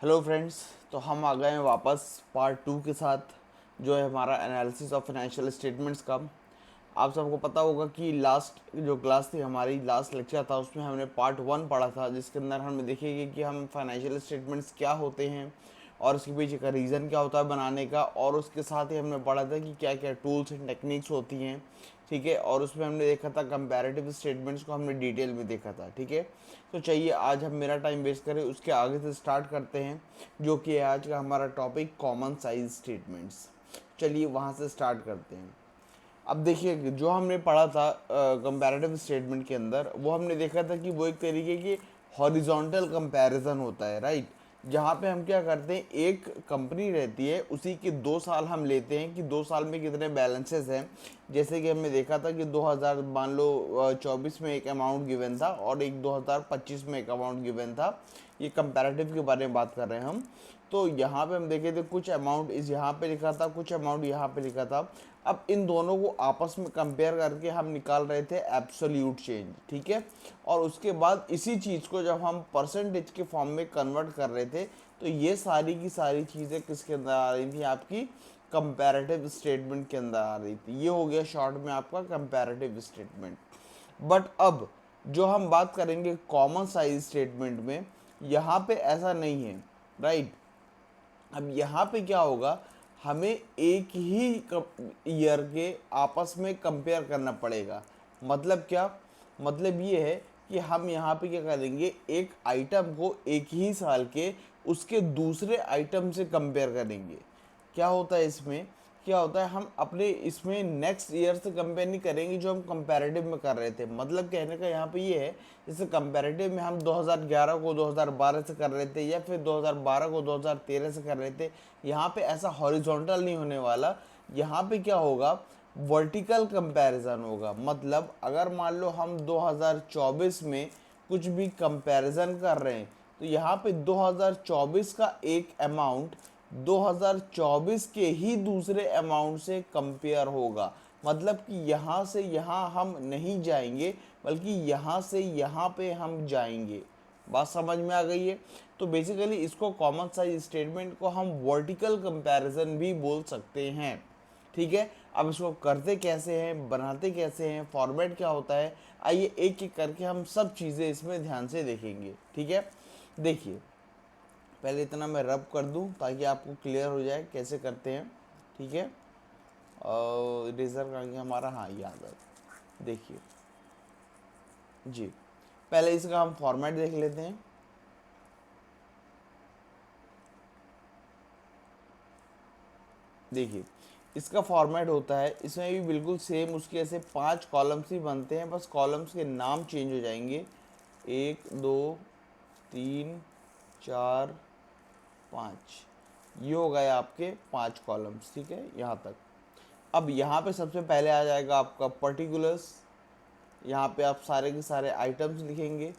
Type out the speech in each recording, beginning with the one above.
Hello friends. तो हम आ गए हैं वापस पार्ट 2 के साथ, जो है हमारा एनालिसिस ऑफ फाइनेंशियल स्टेटमेंट्स का। आप सबको पता होगा कि लास्ट जो क्लास थी हमारी, लास्ट लेक्चर था, उसमें हमने पार्ट 1 पढ़ा था, जिसके अंदर हम देखेंगे कि हम फाइनेंशियल स्टेटमेंट्स क्या होते हैं और उसके पीछे का रीज़न क्या होता है बनाने का, और उसके साथ ही हमने पढ़ा था कि क्या क्या टूल्स एंड टेक्निक्स होती हैं। ठीक है, और उसमें हमने देखा था कंपैरेटिव स्टेटमेंट्स को हमने डिटेल में देखा था। ठीक है, तो चाहिए आज हम मेरा टाइम वेस्ट करें उसके आगे से स्टार्ट करते हैं, जो कि है आज का हमारा टॉपिक कॉमन साइज स्टेटमेंट्स। चलिए वहाँ से स्टार्ट करते हैं। अब देखिए, जो हमने पढ़ा था कंपैरेटिव स्टेटमेंट के अंदर, वो हमने देखा था कि वो एक तरीके की हॉरिजॉन्टल कंपैरिजन होता है, राइट। जहाँ पे हम क्या करते हैं, एक कंपनी रहती है, उसी के 2 साल हम लेते हैं कि 2 साल में कितने बैलेंसेस हैं। जैसे कि हमने देखा था कि 2000 मान लो 24 में एक अमाउंट गिवन था और एक 2025 में एक अमाउंट गिवन था। ये कंपैरेटिव के बारे में बात कर रहे हैं हम। तो यहाँ पे हम देखे थे कुछ अमाउंट इस यहाँ पे लिखा था, कुछ अमाउंट यहाँ पे लिखा था। अब इन दोनों को आपस में कंपेयर करके हम निकाल रहे थे एब्सोल्यूट चेंज। ठीक है, और उसके बाद इसी चीज़ को जब हम परसेंटेज के फॉर्म में कन्वर्ट कर रहे थे, तो ये सारी की सारी चीज़ें किसके अंदर आ रही थी, आपकी कंपैरेटिव स्टेटमेंट के अंदर आ रही थी। ये हो गया शॉर्ट में आपका कंपैरेटिव स्टेटमेंट। बट अब जो हम बात करेंगे कॉमन साइज स्टेटमेंट में, यहाँ पे ऐसा नहीं है, राइट। अब यहाँ पे क्या होगा, हमें एक ही ईयर के आपस में कंपेयर करना पड़ेगा। मतलब क्या, मतलब ये है कि हम यहाँ पे क्या करेंगे, एक आइटम को एक ही साल के उसके दूसरे आइटम से कंपेयर करेंगे। क्या होता है इसमें, क्या होता है, हम अपने इसमें नेक्स्ट ईयर से कंपेयर नहीं करेंगे जो हम कंपैरेटिव में कर रहे थे। मतलब कहने का यहाँ पे ये है, जैसे कंपैरेटिव में हम 2011 को 2012 से कर रहे थे, या फिर 2012 को 2013 से कर रहे थे। यहाँ पे ऐसा हॉरिजॉन्टल नहीं होने वाला। यहाँ पे क्या होगा, वर्टिकल कंपैरिजन होगा। मतलब अगर मान लो हम 2024 में कुछ भी कंपैरिजन कर रहे हैं, तो यहाँ पे 2024 का एक अमाउंट 2024 के ही दूसरे अमाउंट से कंपेयर होगा। मतलब कि यहाँ से यहाँ हम नहीं जाएंगे, बल्कि यहाँ से यहाँ पे हम जाएंगे। बात समझ में आ गई है। तो बेसिकली इसको कॉमन साइज स्टेटमेंट को हम वर्टिकल कंपैरिजन भी बोल सकते हैं। ठीक है, अब इसको करते कैसे हैं, बनाते कैसे हैं, फॉर्मेट क्या होता है, आइए एक एक करके हम सब चीज़ें इसमें ध्यान से देखेंगे। ठीक है, देखिए पहले इतना मैं रब कर दूं ताकि आपको क्लियर हो जाए कैसे करते हैं। ठीक है, और इरेजर करके हमारा, हाँ याद है, देखिए जी, पहले इसका हम फॉर्मेट देख लेते हैं। देखिए इसका फॉर्मेट होता है, इसमें भी बिल्कुल सेम उसके ऐसे 5 कॉलम्स ही बनते हैं, बस कॉलम्स के नाम चेंज हो जाएंगे। 1 2 3 4 5, ये हो गए आपके 5 कॉलम्स। ठीक है, यहाँ तक। अब यहाँ पे सबसे पहले आ जाएगा आपका पर्टिकुलर्स। यहाँ पे आप सारे के सारे आइटम्स लिखेंगे।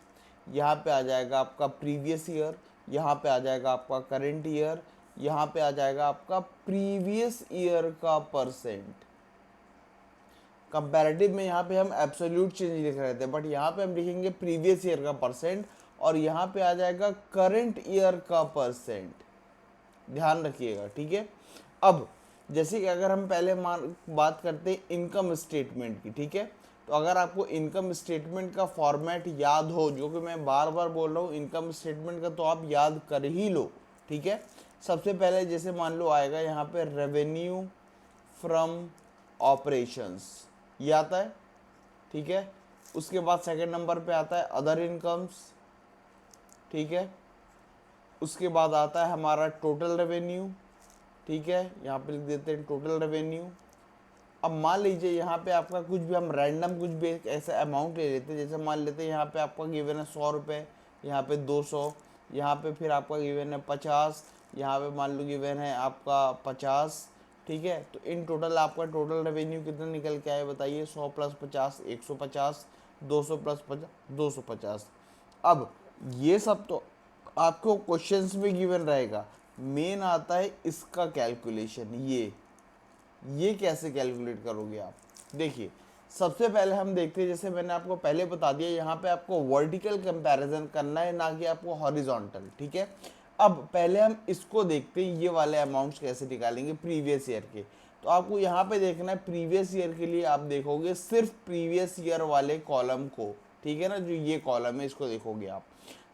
यहाँ पे आ जाएगा आपका प्रीवियस ईयर, यहाँ पे आ जाएगा आपका करंट ईयर, यहाँ पे आ जाएगा आपका प्रीवियस ईयर का परसेंट। कंपैरेटिव में यहाँ पे हम एब्सोल्यूट चेंज लिख रहे थे, बट यहाँ पे हम लिखेंगे प्रीवियस ईयर का परसेंट, और यहाँ पे आ जाएगा करंट ईयर का परसेंट। ध्यान रखिएगा। ठीक है, अब जैसे कि अगर हम पहले बात करते हैं इनकम स्टेटमेंट की। ठीक है, तो अगर आपको इनकम स्टेटमेंट का फॉर्मेट याद हो, जो कि मैं बार बार बोल रहा हूँ इनकम स्टेटमेंट का, तो आप याद कर ही लो। ठीक है, सबसे पहले जैसे मान लो आएगा यहाँ पे रेवेन्यू फ्रॉम ऑपरेशंस, ये आता है। ठीक है, उसके बाद सेकंड नंबर पे आता है अदर इनकम्स। ठीक है, उसके बाद आता है हमारा टोटल रेवेन्यू। ठीक है, यहाँ पे लिख देते हैं टोटल रेवेन्यू। अब मान लीजिए यहाँ पे आपका कुछ भी, हम रैंडम कुछ भी ऐसा अमाउंट ले लेते हैं, जैसे मान लेते हैं यहाँ पे आपका गिवन है 100 रुपये, यहाँ पे 200, यहाँ पे फिर आपका गिवन है 50, यहाँ पे मान लो गिवन है आपका 50। ठीक है, तो इन टोटल आपका टोटल रेवेन्यू कितना निकल के आए बताइए, 100 प्लस 50 150, 200 प्लस 50 250। अब ये सब तो आपको क्वेश्चंस में गिवन रहेगा। मेन आता है इसका कैलकुलेशन। ये कैसे कैलकुलेट करोगे आप, देखिए सबसे पहले हम देखते हैं, जैसे मैंने आपको पहले बता दिया, यहाँ पे आपको वर्टिकल कंपैरिजन करना है, ना कि आपको हॉरिजॉन्टल। ठीक है, अब पहले हम इसको देखते हैं, ये वाले अमाउंट्स कैसे निकालेंगे प्रीवियस ईयर के। तो आपको यहाँ पे देखना है प्रीवियस ईयर के लिए, आप देखोगे सिर्फ प्रीवियस ईयर वाले कॉलम को, ठीक है ना, जो ये कॉलम है इसको देखोगे आप।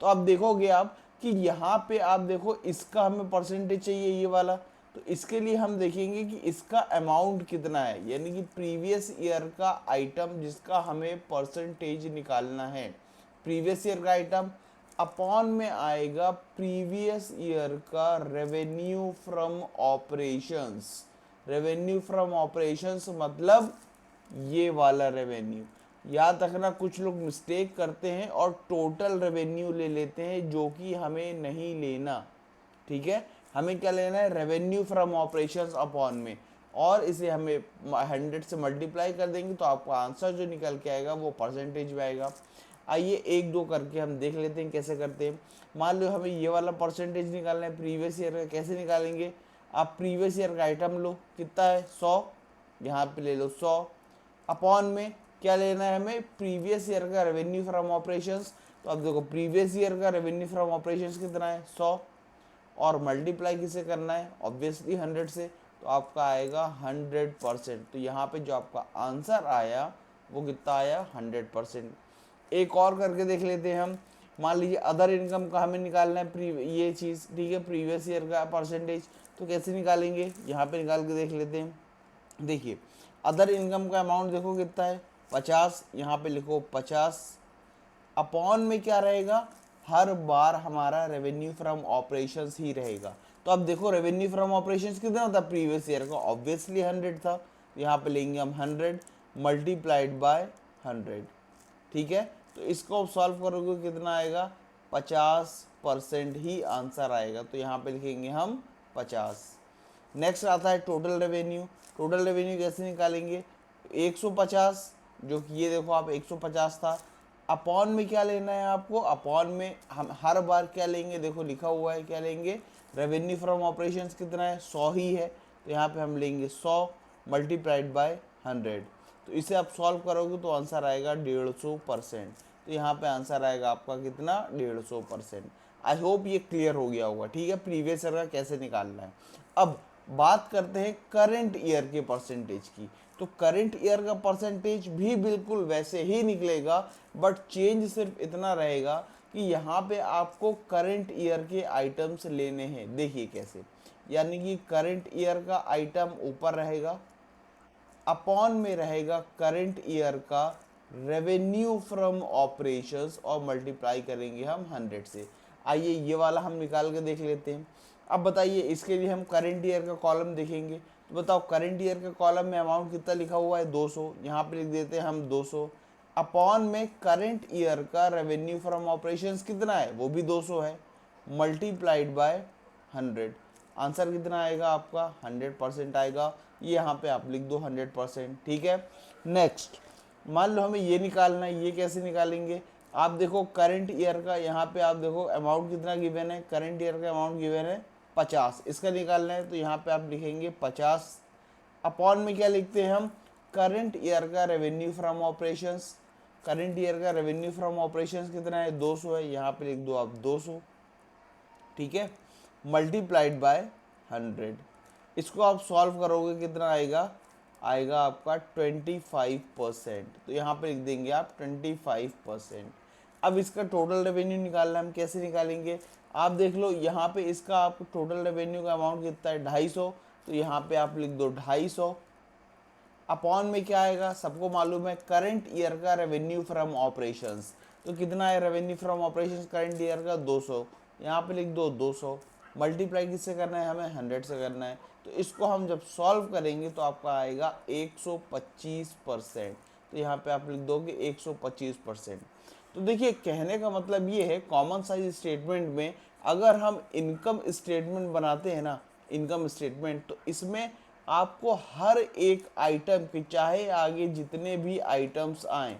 तो आप देखोगे आप कि यहाँ पे आप देखो इसका हमें परसेंटेज चाहिए ये वाला, तो इसके लिए हम देखेंगे कि इसका अमाउंट कितना है, यानी कि प्रीवियस ईयर का आइटम जिसका हमें परसेंटेज निकालना है। प्रीवियस ईयर का आइटम अपॉन में आएगा प्रीवियस ईयर का revenue from operations. Revenue from operations मतलब ये वाला रेवेन्यू। याद रखना कुछ लोग मिस्टेक करते हैं और टोटल रेवेन्यू ले लेते हैं, जो कि हमें नहीं लेना, ठीक है। हमें क्या लेना है, रेवेन्यू फ्रॉम ऑपरेशंस अपॉन में, और इसे हमें 100 से मल्टीप्लाई कर देंगे तो आपका आंसर जो निकल के आएगा वो परसेंटेज में आएगा। आइए एक दो करके हम देख लेते हैं कैसे करते हैं। मान लो हमें ये वाला परसेंटेज निकालना है प्रीवियस ईयर का, कैसे निकालेंगे, आप प्रीवियस ईयर का आइटम लो, कितना है 100, यहाँ पे ले लो 100, अपॉन में क्या लेना है हमें, प्रीवियस ईयर का रेवेन्यू फ्रॉम ऑपरेशंस। तो अब देखो प्रीवियस ईयर का रेवेन्यू फ्रॉम ऑपरेशंस कितना है 100, और मल्टीप्लाई किसे करना है, ऑब्वियसली 100 से, तो आपका आएगा 100%। तो यहाँ पे जो आपका आंसर आया वो कितना आया 100%। एक और करके देख लेते हैं हम। मान लीजिए अदर इनकम का हमें निकालना है ये चीज़, ठीक है, प्रीवियस ईयर का परसेंटेज। तो कैसे निकालेंगे, यहाँ पे निकाल के देख लेते हैं। देखिए अदर इनकम का अमाउंट देखो कितना है 50, यहाँ पे लिखो 50, अपॉन में क्या रहेगा, हर बार हमारा रेवेन्यू फ्रॉम ऑपरेशंस ही रहेगा। तो अब देखो रेवेन्यू फ्रॉम ऑपरेशंस कितना था प्रीवियस ईयर का, ऑब्वियसली 100 था, यहाँ पे लेंगे हम 100 मल्टीप्लाइड बाय 100, ठीक है। तो इसको सॉल्व करोगे कितना आएगा, 50% ही आंसर आएगा, तो यहाँ पे लिखेंगे हम 50। नेक्स्ट आता है टोटल रेवेन्यू। टोटल रेवेन्यू कैसे निकालेंगे, 150, जो कि ये देखो आप 150 था, अपॉन में क्या लेना है आपको, अपॉन में हम हर बार क्या लेंगे, देखो लिखा हुआ है क्या लेंगे, रेवेन्यू फ्रॉम ऑपरेशंस कितना है 100 ही है, तो यहाँ पे हम लेंगे 100 मल्टीप्लाइड बाय 100। तो इसे आप सॉल्व करोगे तो आंसर आएगा 150%। तो यहाँ पे आंसर आएगा आपका कितना 150%। आई होप ये क्लियर हो गया होगा, ठीक है, प्रीवियस ईयर का कैसे निकालना है। अब बात करते हैं करंट ईयर के परसेंटेज की। तो करंट ईयर का परसेंटेज भी बिल्कुल वैसे ही निकलेगा, बट चेंज सिर्फ इतना रहेगा कि यहाँ पे आपको करंट ईयर के आइटम्स लेने हैं। देखिए कैसे, यानी कि करंट ईयर का आइटम ऊपर रहेगा, अपॉन में रहेगा करंट ईयर का रेवेन्यू फ्रॉम ऑपरेशंस, और मल्टीप्लाई करेंगे हम 100 से। आइए ये वाला हम निकाल के देख लेते हैं। अब बताइए इसके लिए हम करंट ईयर का कॉलम देखेंगे, तो बताओ करंट ईयर के कॉलम में अमाउंट कितना लिखा हुआ है 200, यहाँ पे लिख देते हैं हम 200, अपॉन में करंट ईयर का रेवेन्यू फ्रॉम ऑपरेशंस कितना है, वो भी 200 है, मल्टीप्लाइड बाय 100। आंसर कितना आएगा आपका 100% आएगा, ये यहाँ पे आप लिख दो 100%, ठीक है। नेक्स्ट मान लो हमें ये निकालना है, ये कैसे निकालेंगे, आप देखो करंट ईयर का यहाँ पे आप देखो अमाउंट कितना गिवन है, करंट ईयर का अमाउंट गिवन है 50, इसका निकालना है, तो यहाँ पे आप लिखेंगे 50, अपॉन में क्या लिखते हैं हम, करंट ईयर का revenue from operations. Current year का रेवेन्यू फ्रॉम ऑपरेशंस कितना है 200 है, यहाँ पे लिख दो आप 200, ठीक है, मल्टीप्लाइड बाय 100। इसको आप सॉल्व करोगे कितना आएगा, आएगा आपका 25%, तो यहाँ पे लिख देंगे आप 25%। अब इसका टोटल रेवेन्यू निकालना, हम कैसे निकालेंगे, आप देख लो यहाँ पे इसका आपको टोटल रेवेन्यू का अमाउंट कितना है 250, तो यहाँ पे आप लिख दो 250, अपॉन में क्या आएगा, सबको मालूम है करंट ईयर का रेवेन्यू फ्रॉम ऑपरेशंस, तो कितना है revenue from operations current year का 200, यहाँ पे लिख दो 200, मल्टीप्लाई किससे करना है हमें 100 से करना है। तो इसको हम जब सॉल्व करेंगे तो आपका आएगा 125%, तो यहाँ पे आप लिख दोगे 125%। तो देखिए कहने का मतलब ये है, कॉमन साइज स्टेटमेंट में अगर हम इनकम स्टेटमेंट बनाते हैं ना, इनकम स्टेटमेंट, तो इसमें आपको हर एक आइटम के, चाहे आगे जितने भी आइटम्स आए,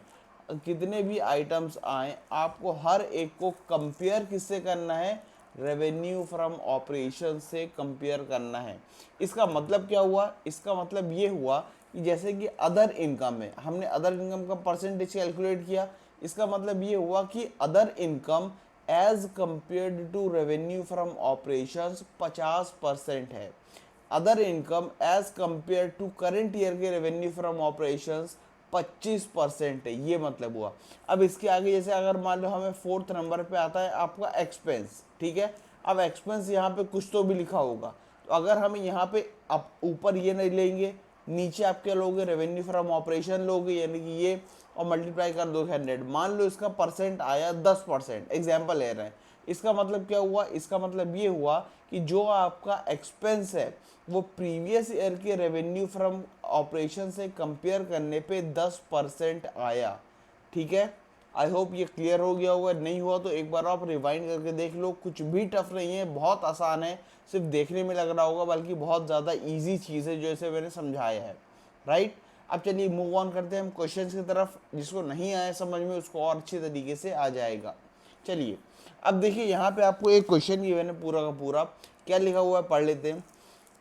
कितने भी आइटम्स आए, आपको हर एक को कंपेयर किससे करना है, रेवेन्यू फ्रॉम ऑपरेशन से कंपेयर करना है। इसका मतलब क्या हुआ, इसका मतलब ये हुआ कि जैसे कि अदर इनकम है, हमने अदर इनकम का परसेंटेज कैलकुलेट किया, इसका मतलब ये हुआ कि other income as compared to revenue from operations 50% है। Other income as compare to current year के रेवेन्यू फ्रॉम ऑपरेशंस 25% है। ये मतलब हुआ। अब इसके आगे जैसे अगर मान लो हमें 4th नंबर पे आता है आपका एक्सपेंस, ठीक है। अब एक्सपेंस यहाँ पे कुछ तो भी लिखा होगा, तो अगर हम यहाँ पे अब ऊपर ये नहीं लेंगे, नीचे आप क्या लोगे, रेवेन्यू फ्रॉम ऑपरेशन लोगे, यानी कि ये, और मल्टीप्लाई कर दो 100। मान लो इसका परसेंट आया 10%, एग्जाम्पल ले रहे हैं। इसका मतलब क्या हुआ, इसका मतलब ये हुआ कि जो आपका एक्सपेंस है वो प्रीवियस ईयर के रेवेन्यू फ्रॉम ऑपरेशन से कंपेयर करने पे 10% आया। ठीक है, आई होप ये क्लियर हो गया होगा। नहीं हुआ तो एक बार आप रिवाइंड करके देख लो, कुछ भी टफ नहीं है, बहुत आसान है, सिर्फ देखने में लग रहा होगा, बल्कि बहुत ज़्यादा ईजी चीज़ है जो इसे मैंने समझाया है। राइट, अब चलिए मूव ऑन करते हैं हम क्वेश्चन की तरफ। जिसको नहीं आया समझ में उसको और अच्छी तरीके से आ जाएगा। चलिए अब देखिए यहाँ पे आपको एक क्वेश्चन ये मैंने पूरा का पूरा क्या लिखा हुआ है पढ़ लेते हैं।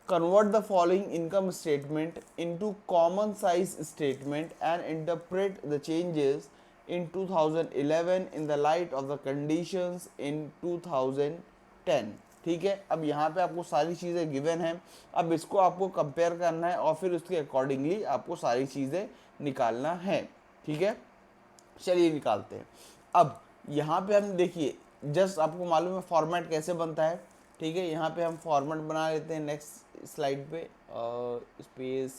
Convert the following income statement into common size statement and interpret the changes in 2011 in the light of the conditions in 2010। ठीक है, अब यहाँ पे आपको सारी चीज़ें गिवन हैं, अब इसको आपको कंपेयर करना है और फिर उसके अकॉर्डिंगली आपको सारी चीज़ें निकालना है। ठीक है, चलिए निकालते हैं। अब यहाँ पे हम देखिए, जस्ट आपको मालूम है फॉर्मेट कैसे बनता है। ठीक है, यहाँ पे हम फॉर्मेट बना लेते हैं। नेक्स्ट स्लाइड पे स्पेस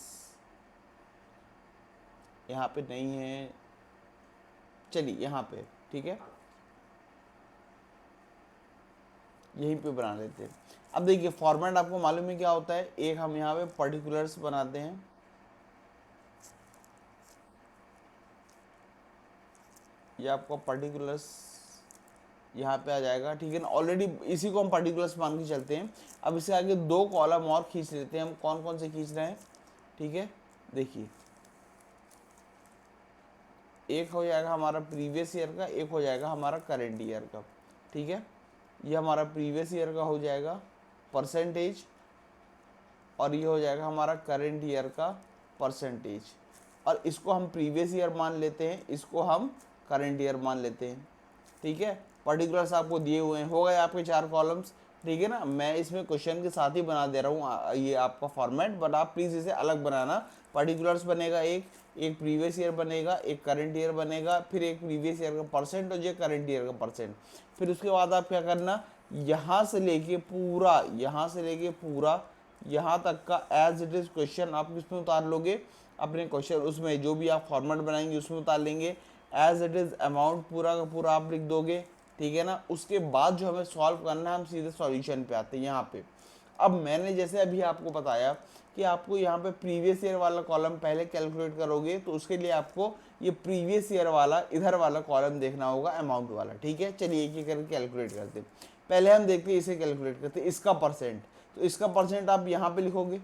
यहाँ पे नहीं है, चलिए यहाँ पे, ठीक है, यहीं पे बना लेते हैं। अब देखिए फॉर्मेट आपको मालूम है क्या होता है। एक हम यहाँ पे पर्टिकुलर्स बनाते हैं, ये आपका पर्टिकुलर्स यहाँ पे आ जाएगा। ठीक है ना, ऑलरेडी इसी को हम पर्टिकुलर्स मान के चलते हैं। अब इसके आगे 2 कॉलम और खींच लेते हैं हम। कौन कौन से खींच रहे हैं, ठीक है, देखिए एक हो जाएगा हमारा प्रीवियस ईयर का, एक हो जाएगा हमारा करंट ईयर का। ठीक है, ये हमारा प्रीवियस ईयर का हो जाएगा परसेंटेज, और ये हो जाएगा हमारा करंट ईयर का परसेंटेज। और इसको हम प्रीवियस ईयर मान लेते हैं, इसको हम करंट ईयर मान लेते हैं। ठीक है, पर्टिकुलर्स आपको दिए हुए हैं, हो गए आपके 4 कॉलम्स। ठीक है ना, मैं इसमें क्वेश्चन के साथ ही बना दे रहा हूँ ये आपका फॉर्मेट, बट आप प्लीज़ इसे अलग बनाना। पर्टिकुलर्स बनेगा एक प्रीवियस ईयर बनेगा, एक करंट ईयर बनेगा, फिर एक प्रीवियस ईयर का परसेंट और ये करंट ईयर का परसेंट। फिर उसके बाद आप क्या करना, यहाँ से लेके पूरा यहाँ तक का एज इट इज़ क्वेश्चन आप किसमें उतार लोगे, अपने क्वेश्चन उसमें जो भी आप फॉर्मेट बनाएंगे उसमें उतार लेंगे। एज इट इज़ अमाउंट पूरा का पूरा आप लिख दोगे। ठीक है ना, उसके बाद जो हमें सॉल्व करना है हम सीधे सॉल्यूशन पे आते हैं यहाँ पे। अब मैंने जैसे अभी आपको बताया कि आपको यहाँ पे प्रीवियस ईयर वाला कॉलम पहले कैलकुलेट करोगे, तो उसके लिए आपको ये प्रीवियस ईयर वाला इधर वाला कॉलम देखना होगा, अमाउंट वाला। ठीक है, चलिए एक एक करके कैलकुलेट करते हैं। पहले हम देखते हैं इसे कैलकुलेट करते हैं, इसका परसेंट। तो इसका परसेंट आप यहाँ पे लिखोगे,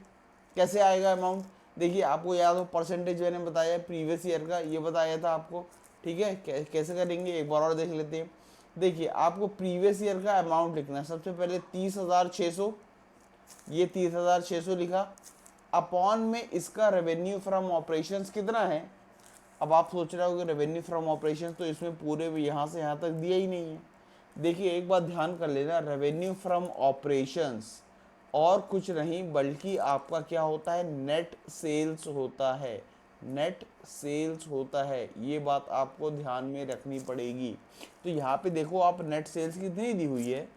कैसे आएगा अमाउंट। देखिए आपको याद हो परसेंटेज मैंने बताया प्रीवियस ईयर का, ये बताया था आपको। ठीक है, कैसे करेंगे एक बार और देख लेते हैं। देखिए आपको प्रीवियस ईयर का अमाउंट लिखना है। सबसे पहले 30,600, ये 30,600 लिखा। अपॉन में इसका रेवेन्यू फ्रॉम ऑपरेशंस कितना है। अब आप सोच रहे हो कि रेवेन्यू फ्रॉम ऑपरेशंस तो इसमें पूरे भी यहाँ से यहाँ तक दिया ही नहीं है। देखिए एक बात ध्यान कर लेना, रेवेन्यू फ्रॉम ऑपरेशंस और कुछ नहीं बल्कि आपका क्या होता है, नेट सेल्स होता है। नेट सेल्स होता है, ये बात आपको ध्यान में रखनी पड़ेगी। तो यहाँ पे देखो आप नेट सेल्स कितनी दी हुई है,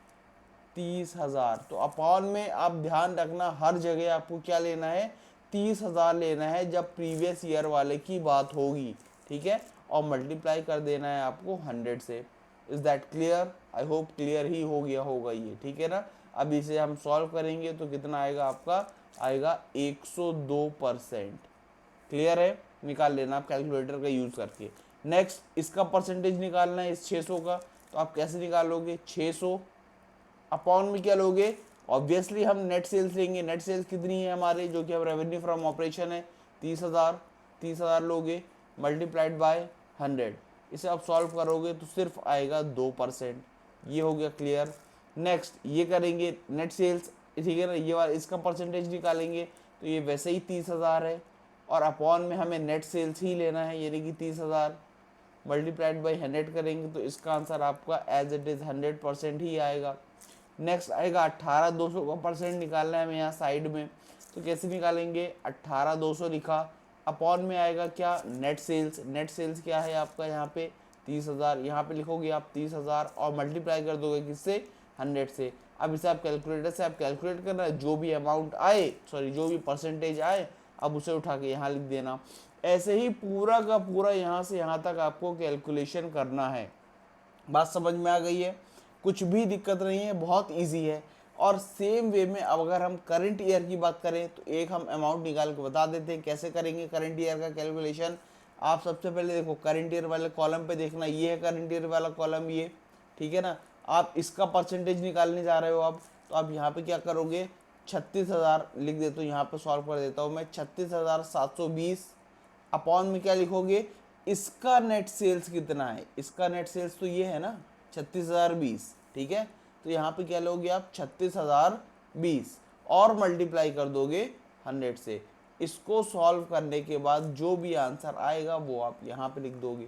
30,000। तो अपॉन में आप ध्यान रखना हर जगह आपको क्या लेना है, 30,000 लेना है जब प्रीवियस ईयर वाले की बात होगी। ठीक है, और मल्टीप्लाई कर देना है आपको 100 से। Is that clear, I hope clear ही हो गया होगा ये। ठीक है ना, अब इसे हम सॉल्व करेंगे तो कितना आएगा आपका, आएगा 102%। क्लियर है, निकाल लेना आप कैलकुलेटर का यूज़ करके। नेक्स्ट इसका परसेंटेज निकालना है इस 600 का, तो आप कैसे निकालोगे, 600 अपॉन में क्या लोगे, ऑब्वियसली हम नेट सेल्स लेंगे। नेट सेल्स कितनी है हमारे, जो कि अब रेवेन्यू फ्रॉम ऑपरेशन है 30,000 लोगे, मल्टीप्लाइड बाय 100। इसे आप सॉल्व करोगे तो सिर्फ आएगा 2%। ये हो गया क्लियर। नेक्स्ट ये करेंगे नेट सेल्स, ठीक है ना, ये वाला इसका परसेंटेज निकालेंगे तो ये वैसे ही 30,000 है, और अपॉन में हमें नेट सेल्स ही लेना है यानी कि 30,000। मल्टीप्लाइड बाई 100 करेंगे तो इसका आंसर आपका एज इट इज़ 100% ही आएगा। नेक्स्ट आएगा 18,200 का परसेंट निकालना है हमें यहाँ साइड में, तो कैसे निकालेंगे, 18,200 लिखा, अपॉन में आएगा क्या, नेट सेल्स। नेट सेल्स क्या है आपका यहाँ पे 30,000, यहाँ पे लिखोगे आप 30,000 और मल्टीप्लाई कर दोगे किससे, 100 से। अब इसे आप कैलकुलेटर से आप कैलकुलेट करना है, जो भी अमाउंट आए, सॉरी जो भी परसेंटेज आए, अब उसे उठा के यहाँ लिख देना। ऐसे ही पूरा का पूरा यहाँ से यहाँ तक आपको कैलकुलेशन करना है। बात समझ में आ गई है, कुछ भी दिक्कत नहीं है, बहुत इजी है। और सेम वे में अब अगर हम करंट ईयर की बात करें तो एक हम अमाउंट निकाल के बता देते हैं कैसे करेंगे करंट ईयर का कैलकुलेशन। आप सबसे पहले देखो करंट ईयर वाले कॉलम पे देखना, ये है करंट ईयर वाला कॉलम, ये ठीक है ना। आप इसका परसेंटेज निकालने जा रहे हो अब, तो आप यहाँ पे क्या करोगे, 36,000 लिख देते हो, यहाँ पे सॉल्व कर देता हूँ मैं, 36,720 अपॉन में क्या लिखोगे, इसका नेट सेल्स कितना है, इसका नेट सेल्स तो ये है ना 36,020, ठीक है। तो यहाँ पे क्या लोगे आप 36,020 और मल्टीप्लाई कर दोगे 100 से। इसको सॉल्व करने के बाद जो भी आंसर आएगा वो आप यहाँ पे लिख दोगे।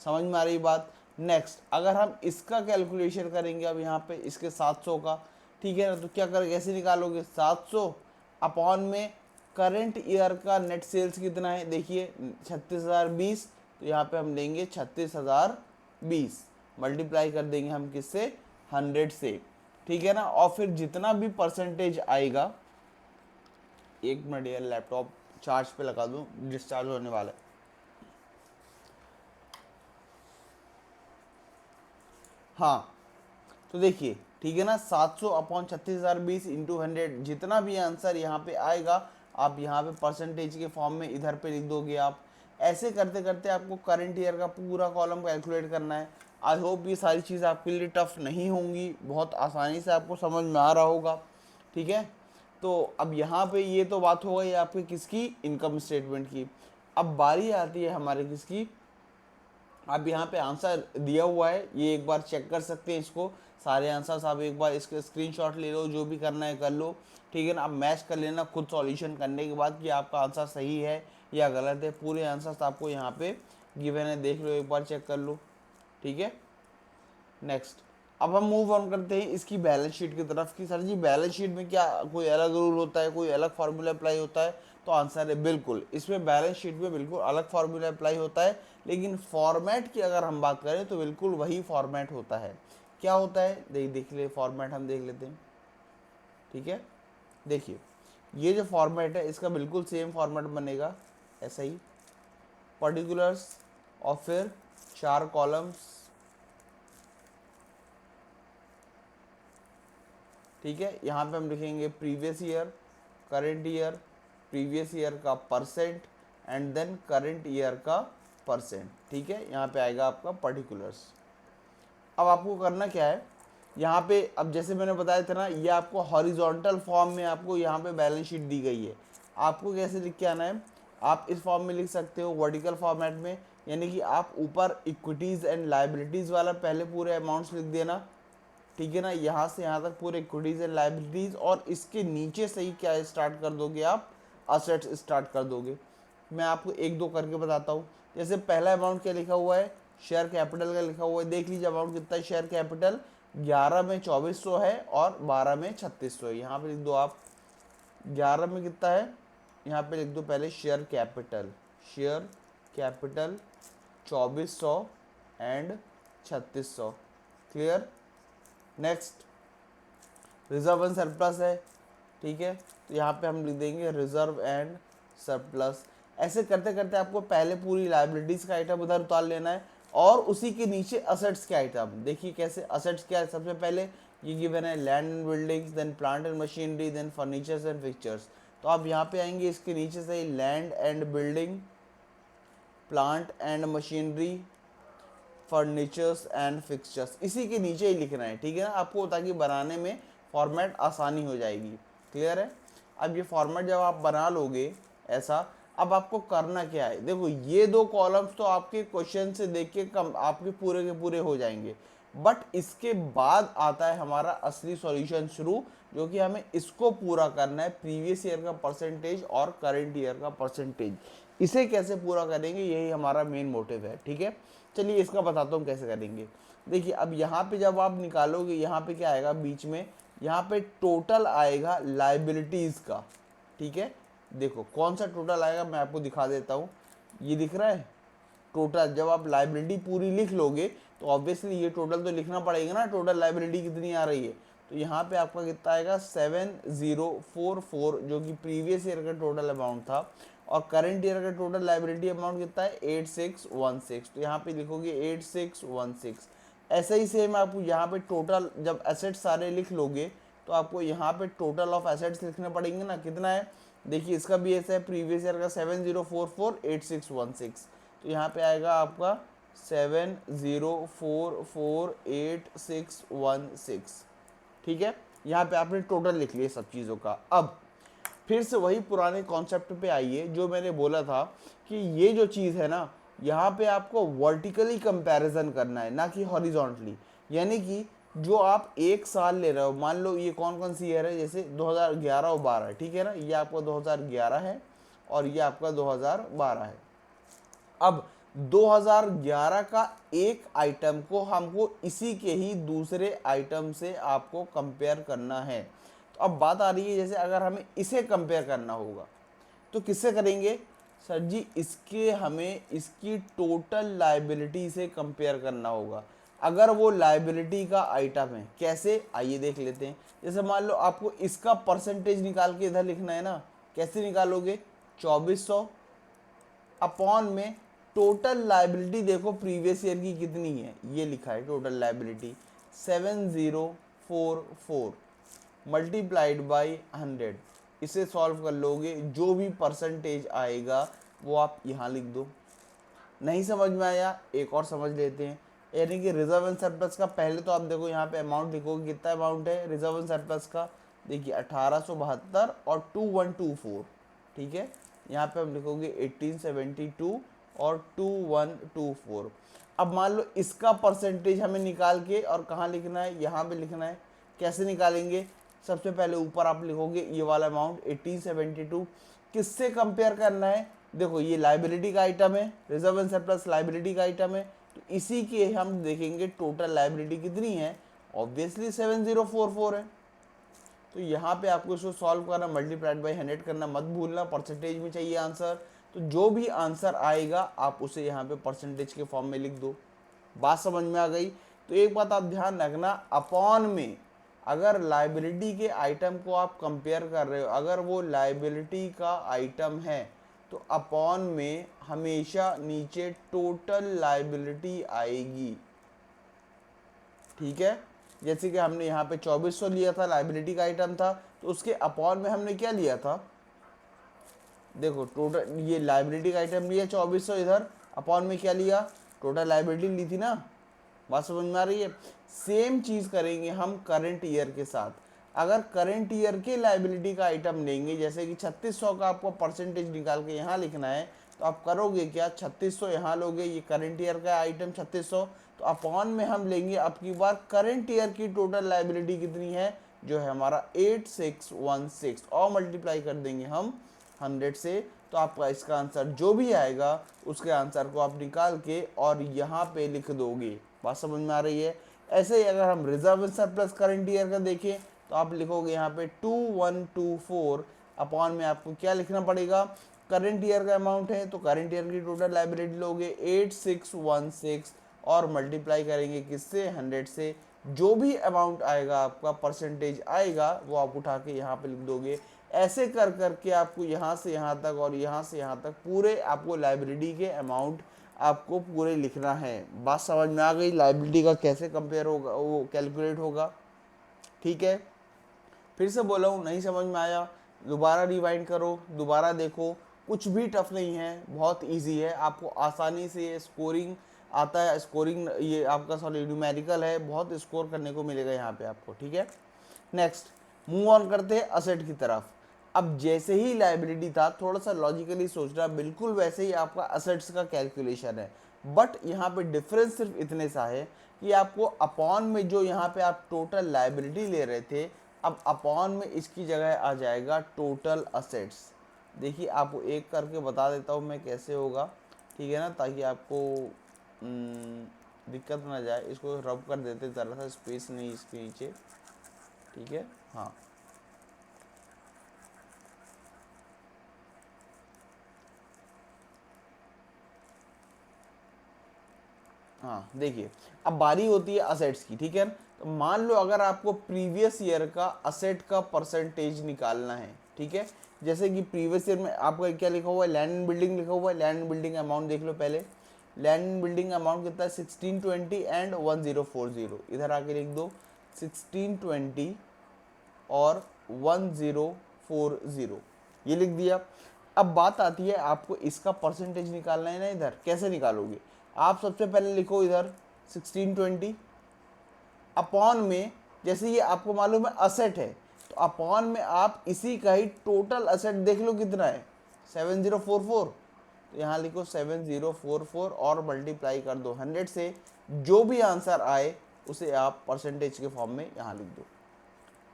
समझ में आ रही बात। नेक्स्ट अगर हम इसका कैलकुलेशन करेंगे अब यहाँ पे इसके 700 का, ठीक है ना, तो क्या कर कैसे निकालोगे, 700 अपॉन में करंट ईयर का नेट सेल्स कितना है, देखिए 36,020, तो यहाँ पे हम लेंगे 36,020 मल्टीप्लाई कर देंगे हम किससे, 100 से, ठीक है ना। और फिर जितना भी परसेंटेज आएगा, एक मिनट यार लैपटॉप चार्ज पे लगा दूं, डिस्चार्ज होने वाला है। हाँ तो देखिए ठीक है ना, 700 अपॉन 36,020 इंटू 100, जितना भी आंसर यहाँ पे आएगा आप यहाँ पे परसेंटेज के फॉर्म में इधर पे लिख दोगे आप। ऐसे करते करते आपको करंट ईयर का पूरा कॉलम कैलकुलेट करना है। आई होप ये सारी चीज़ आपके लिए टफ नहीं होंगी, बहुत आसानी से आपको समझ में आ रहा होगा, ठीक है। तो अब यहाँ पे ये तो बात हो गई आपके किसकी, इनकम स्टेटमेंट की। अब बारी आती है हमारे किसकी, अब यहाँ पे आंसर दिया हुआ है, ये एक बार चेक कर सकते हैं इसको, सारे आंसर्स आप एक बार इसके स्क्रीनशॉट ले लो, जो भी करना है कर लो, ठीक है ना। अब मैच कर लेना खुद सॉल्यूशन करने के बाद कि आपका आंसर सही है या गलत है। पूरे आंसर्स आपको यहाँ पे गिवन है, देख लो एक बार चेक कर लो, ठीक है। नेक्स्ट अब हम मूव ऑन करते हैं इसकी बैलेंस शीट की तरफ कि सर जी बैलेंस शीट में क्या कोई अलग रूल होता है, कोई अलग फार्मूला अप्लाई होता है, तो आंसर है बिल्कुल, इसमें बैलेंस शीट में बिल्कुल अलग फार्मूला अप्लाई होता है। लेकिन फॉर्मेट की अगर हम बात करें तो बिल्कुल वही फॉर्मेट होता है। क्या होता है देख ले फॉर्मेट हम देख लेते हैं, ठीक है। देखिए ये जो फॉर्मेट है इसका बिल्कुल सेम फॉर्मेट बनेगा, ऐसा ही पर्टिकुलर्स और फिर 4 कॉलम्स, ठीक है। यहाँ पे हम लिखेंगे previous year, current year, previous year का percent and then current year का परसेंट, ठीक है। यहाँ पे आएगा आपका पर्टिकुलर्स। अब आपको करना क्या है, यहाँ पे अब जैसे मैंने बताया था ना, ये आपको हॉरिजॉन्टल फॉर्म में आपको यहाँ पे बैलेंस शीट दी गई है। आपको कैसे लिख के आना है, आप इस फॉर्म में लिख सकते हो वर्टिकल फॉर्मेट में, यानी कि आप ऊपर इक्विटीज़ एंड लाइबिलिटीज़ वाला पहले पूरे अमाउंट्स लिख देना, ठीक है ना, यहाँ से यहाँ तक पूरे इक्विटीज़ एंड लाइबिलिटीज़, और इसके नीचे से ही क्या स्टार्ट कर दोगे आप, असेट्स स्टार्ट कर दोगे। मैं आपको एक दो करके बताता हूँ। जैसे पहला अमाउंट क्या लिखा हुआ है, शेयर कैपिटल का लिखा हुआ है, देख लीजिए अमाउंट कितना है, शेयर कैपिटल 11 में 2400 है और 12 में 3600 है। यहाँ पे लिख दो आप 11 में कितना है, यहाँ पे लिख दो पहले share capital 2400 and 3600, clear. Next reserve and surplus है, ठीक है, तो यहाँ पे हम लिख देंगे रिजर्व एंड सरप्लस। ऐसे करते करते आपको पहले पूरी लाइबिलिटीज़ का आइटम उधर उतार लेना है और उसी के नीचे असेट्स के आइटम। देखिए कैसे असेट्स क्या है, सबसे पहले ये गिवन है land and buildings, then plant and machinery, then furnitures and fixtures. तो आप यहाँ पे आएंगे इसके नीचे से land and building, plant and machinery, furnitures and fixtures, इसी के नीचे ही लिखना है, ठीक है ना, आपको ताकि बनाने में फॉर्मेट आसानी हो जाएगी, क्लियर है। अब ये फॉर्मेट जब आप बना लोगे ऐसा, अब आपको करना क्या है, देखो ये 2 कॉलम्स तो आपके क्वेश्चन से देख के कम आपके पूरे के पूरे हो जाएंगे, बट इसके बाद आता है हमारा असली सॉल्यूशन शुरू, जो कि हमें इसको पूरा करना है, प्रीवियस ईयर का परसेंटेज और करंट ईयर का परसेंटेज। इसे कैसे पूरा करेंगे यही हमारा मेन मोटिव है, ठीक है। चलिए इसका बताता हूँ कैसे करेंगे। देखिए अब यहाँ पे जब आप निकालोगे, यहाँ पे क्या आएगा बीच में, यहाँ पे टोटल आएगा लाइबिलिटीज़ का, ठीक है। देखो कौन सा टोटल आएगा मैं आपको दिखा देता हूँ, ये दिख रहा है टोटल। जब आप लाइबिलिटी पूरी लिख लोगे तो ऑब्वियसली ये टोटल तो लिखना पड़ेगा ना, टोटल लाइबिलिटी कितनी आ रही है। तो यहाँ पे आपका कितना आएगा 7044, जो कि प्रीवियस ईयर का टोटल अमाउंट था, और करंट ईयर का टोटल लाइबिलिटी अमाउंट कितना है 8616। तो यहाँ पे लिखोगे 8616। ऐसे ही सेम आपको यहाँ पे टोटल जब एसेट्स सारे लिख लोगे तो आपको यहाँ पे टोटल ऑफ एसेट्स लिखने पड़ेंगे ना, कितना है। देखिए इसका भी ऐसा है, प्रीवियस ईयर का 70448616। तो यहाँ पे आएगा आपका 70448616, ठीक है। यहाँ पे आपने टोटल लिख लिया सब चीज़ों का। अब फिर से वही पुराने कॉन्सेप्ट पे आइए, जो मैंने बोला था कि ये जो चीज़ है ना, यहाँ पे आपको वर्टिकली कंपैरिजन करना है, ना कि हॉरिजॉन्टली। यानी कि जो आप एक साल ले रहे हो, मान लो ये कौन कौन सी ईयर है, जैसे 2011 और 12, ठीक है ना, ये आपका 2011 है और ये आपका 2012 है। अब 2011 का एक आइटम को हमको इसी के ही दूसरे आइटम से आपको कंपेयर करना है। तो अब बात आ रही है, जैसे अगर हमें इसे कंपेयर करना होगा तो किससे करेंगे सर जी, इसके हमें इसकी टोटल लाइबिलिटी से कंपेयर करना होगा, अगर वो लाइबिलिटी का आइटम है। कैसे, आइए देख लेते हैं। जैसे मान लो आपको इसका परसेंटेज निकाल के इधर लिखना है ना, कैसे निकालोगे, 2400 अपॉन में टोटल लाइबिलिटी, देखो प्रीवियस ईयर की कितनी है, ये लिखा है टोटल लाइबिलिटी 7044 मल्टीप्लाइड बाई 100। इसे सॉल्व कर लोगे, जो भी परसेंटेज आएगा वो आप यहाँ लिख दो। नहीं समझ में आया, एक और समझ लेते हैं। यानी कि रिजर्व एंड सरप्लस का पहले तो आप देखो यहाँ पे अमाउंट लिखोगे, कितना अमाउंट है रिजर्व एंड सरप्लस का, देखिए 1872 और 2124, ठीक है। यहाँ पे हम लिखोगे 1872 और 2124। अब मान लो इसका परसेंटेज हमें निकाल के और कहाँ लिखना है, यहाँ पे लिखना है। कैसे निकालेंगे, सबसे पहले ऊपर आप लिखोगे ये वाला अमाउंट 1872, किससे कंपेयर करना है, देखो ये लाइबिलिटी का आइटम है, रिजर्व एंड सरप्लस लाइबिलिटी का आइटम है, तो इसी के हम देखेंगे टोटल लाइबिलिटी कितनी है, ऑब्वियसली 7044 है। तो यहाँ पे आपको इसको सॉल्व करना, मल्टीप्लाइड बाई 100 करना मत भूलना, परसेंटेज में चाहिए आंसर। तो जो भी आंसर आएगा आप उसे यहाँ पे परसेंटेज के फॉर्म में लिख दो। बात समझ में आ गई। तो एक बात आप ध्यान रखना, अपॉन में अगर लाइबिलिटी के आइटम को आप कंपेयर कर रहे हो, अगर वो लाइबिलिटी का आइटम है तो अपॉन में हमेशा नीचे टोटल लाइबिलिटी आएगी, ठीक है। जैसे कि हमने यहाँ पे 2400 लिया था, लाइबिलिटी का आइटम था, तो उसके अपॉन में हमने क्या लिया था, देखो टोटल ये लाइबिलिटी का आइटम लिया 2400, इधर अपॉन में क्या लिया, टोटल लाइबिलिटी ली थी ना। बात समझ में आ रही है। सेम चीज़ करेंगे हम करंट ईयर के साथ। अगर करंट ईयर के लाइबिलिटी का आइटम लेंगे, जैसे कि 3600 का आपको परसेंटेज निकाल के यहाँ लिखना है, तो आप करोगे क्या, 3600 यहाँ लोगे, ये करंट ईयर का आइटम 3600, तो अपॉन में हम लेंगे अब की बार करंट ईयर की टोटल लाइबिलिटी कितनी है, जो है हमारा 8616, और मल्टीप्लाई कर देंगे हम 100 से। तो आपका इसका आंसर जो भी आएगा उसके आंसर को आप निकाल के और यहाँ पे लिख दोगे। बात समझ में आ रही है। ऐसे ही अगर हम reserve and surplus current year का देखें तो आप लिखोगे यहाँ पे 2124, अपॉन में आपको क्या लिखना पड़ेगा, करंट ईयर का अमाउंट है तो करंट ईयर की टोटल लाइबिलिटी लोगे 8616 और मल्टीप्लाई करेंगे किससे, 100 से। जो भी अमाउंट आएगा आपका परसेंटेज आएगा वो आप उठा के यहाँ पे लिख दोगे। ऐसे कर करके आपको यहाँ से यहाँ तक और यहाँ से यहाँ तक पूरे आपको लाइबिलिटी के अमाउंट आपको पूरे लिखना है। बात समझ में आ गई, लाइबिलिटी का कैसे कंपेयर होगा, वो कैलकुलेट होगा, ठीक है। फिर से बोला हूँ, नहीं समझ में आया दोबारा रिवाइंड करो, दोबारा देखो, कुछ भी टफ नहीं है, बहुत इजी है, आपको आसानी से ये स्कोरिंग आता है। स्कोरिंग ये आपका सॉरी न्यूमेरिकल है, बहुत स्कोर करने को मिलेगा यहाँ पे आपको, ठीक है। नेक्स्ट मूव ऑन करते हैं असेट की तरफ। अब जैसे ही लाइबिलिटी था, थोड़ा सा लॉजिकली सोचना, बिल्कुल वैसे ही आपका असेट्स का कैलकुलेशन है, बट यहाँ पे डिफरेंस सिर्फ इतने सा है कि आपको अपॉन में जो यहाँ पे आप टोटल लाइबिलिटी ले रहे थे, अब अपॉन में इसकी जगह आ जाएगा टोटल असेट्स। देखिए आपको एक करके बता देता हूँ मैं कैसे होगा, ठीक है ना, ताकि आपको दिक्कत ना जाए, इसको रब कर देते ज़रा सा, स्पेस नहीं इसके नीचे, ठीक है। हाँ हाँ, देखिए अब बारी होती है असेट्स की, ठीक है। तो मान लो अगर आपको प्रीवियस ईयर का असेट का परसेंटेज निकालना है, ठीक है। जैसे कि प्रीवियस ईयर में आपका क्या लिखा हुआ है, लैंड एंड बिल्डिंग लिखा हुआ है। लैंड एंड बिल्डिंग अमाउंट देख लो पहले। लैंड एंड बिल्डिंग अमाउंट कितना है, 1620 एंड 1040। इधर आके लिख दो 1620 और 1040, ये लिख दिया। अब बात आती है आपको इसका परसेंटेज निकालना है ना। इधर कैसे निकालोगे आप, सबसे पहले लिखो इधर 1620 अपॉन में, जैसे ये आपको मालूम है असेट है, तो अपॉन में आप इसी का ही टोटल असेट देख लो कितना है, 7044। तो यहाँ लिखो 7044 और मल्टीप्लाई कर दो 100 से, जो भी आंसर आए उसे आप परसेंटेज के फॉर्म में यहाँ लिख दो।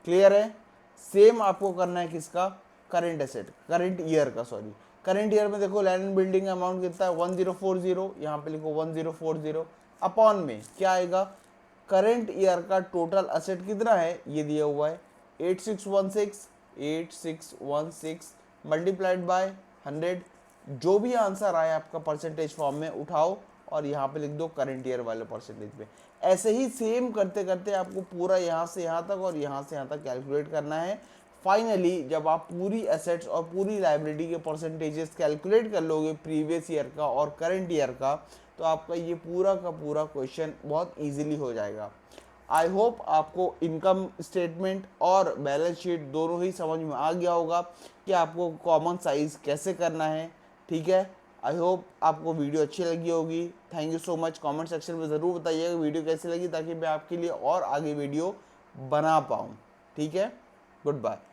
क्लियर है। सेम आपको करना है किसका, करंट एसेट, करंट ईयर का, सॉरी करंट ईयर में देखो लैंड एंड बिल्डिंग अमाउंट कितना है 1040, यहाँ पे लिखो 1040 अपॉन में क्या आएगा, करंट ईयर का टोटल असेट कितना है ये दिया हुआ है 8616 मल्टीप्लाइड बाय 100। जो भी आंसर आए आपका परसेंटेज फॉर्म में उठाओ और यहाँ पे लिख दो करंट ईयर वाले परसेंटेज पे। ऐसे ही सेम करते करते आपको पूरा यहाँ से यहाँ तक और यहाँ से यहाँ तक कैलकुलेट करना है। फाइनली जब आप पूरी एसेट्स और पूरी लाइबिलिटी के परसेंटेजेस कैलकुलेट कर लोगे प्रीवियस ईयर का और करंट ईयर का, तो आपका ये पूरा का पूरा क्वेश्चन बहुत इजीली हो जाएगा। आई होप आपको इनकम स्टेटमेंट और बैलेंस शीट दोनों ही समझ में आ गया होगा कि आपको कॉमन साइज कैसे करना है, ठीक है। आई होप आपको वीडियो अच्छी लगी होगी। Thank you so much. Comment section में ज़रूर बताइएगा वीडियो कैसी लगी, ताकि मैं आपके लिए और आगे वीडियो बना पाऊँ, ठीक है। Good bye.